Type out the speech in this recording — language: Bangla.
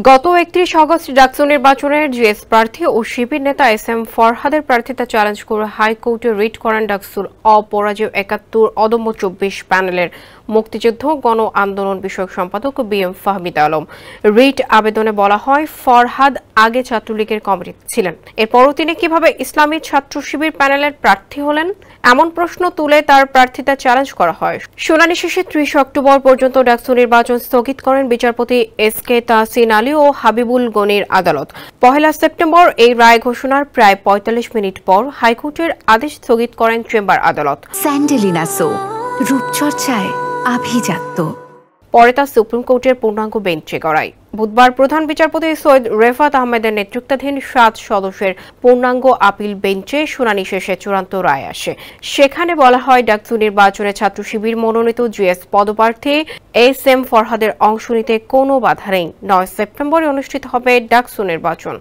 গত ৩১ আগস্ট ডাকসু নির্বাচনের জিএস প্রার্থী ও শিবির নেতা এস.এম. ফরহাদের প্রার্থিতা চ্যালেঞ্জ করে হাইকোর্টে রিট করেন ডাকসুর অপরাজেয় ৭১ অদম্য ২৪ প্যানেলের মুক্তিযুদ্ধ গণ আন্দোলন বিষয়ক সম্পাদক বি.এম. ফাহমিদ আলম। রিট আবেদনে বলা হয়, ফরহাদ আগে ছাত্রলীগের কমিটিতে ছিলেন, এরপরও তিনি কিভাবে ইসলামী ছাত্র শিবির প্যানেলের প্রার্থী হলেন, এমন প্রশ্ন তুলে তার প্রার্থিতা চ্যালেঞ্জ করা হয়। শুনানি শেষে ৩০ অক্টোবর পর্যন্ত ডাকসু নির্বাচন স্থগিত করেন বিচারপতি এস.কে. তাহসিন আলী ও হাবিবুল গনির আদালত। ১ সেপ্টেম্বর এই রায় ঘোষণার প্রায় ৪৫ মিনিট পর হাইকোর্টের আদেশ স্থগিত করেন চেম্বার আদালত। স্যান্ডেলিনা সো, রূপচর্চায় আভিজাত্য। পরে তা সুপ্রিম কোর্টের পূর্ণাঙ্গ বেঞ্চে গড়ায়। বুধবার প্রধান বিচারপতি সৈয়দ রেফাত আহমেদের নেতৃত্বাধীন ৭ সদস্যের পূর্ণাঙ্গ আপিল বেঞ্চে শুনানি শেষে চূড়ান্ত রায় আসে। সেখানে বলা হয়, ডাকসু নির্বাচনে ছাত্র শিবির মনোনীত জিএস পদপ্রার্থী এস.এম. ফরহাদের অংশ নিতে কোনো বাধা নেই। ৯ সেপ্টেম্বরে অনুষ্ঠিত হবে ডাকসু নির্বাচন।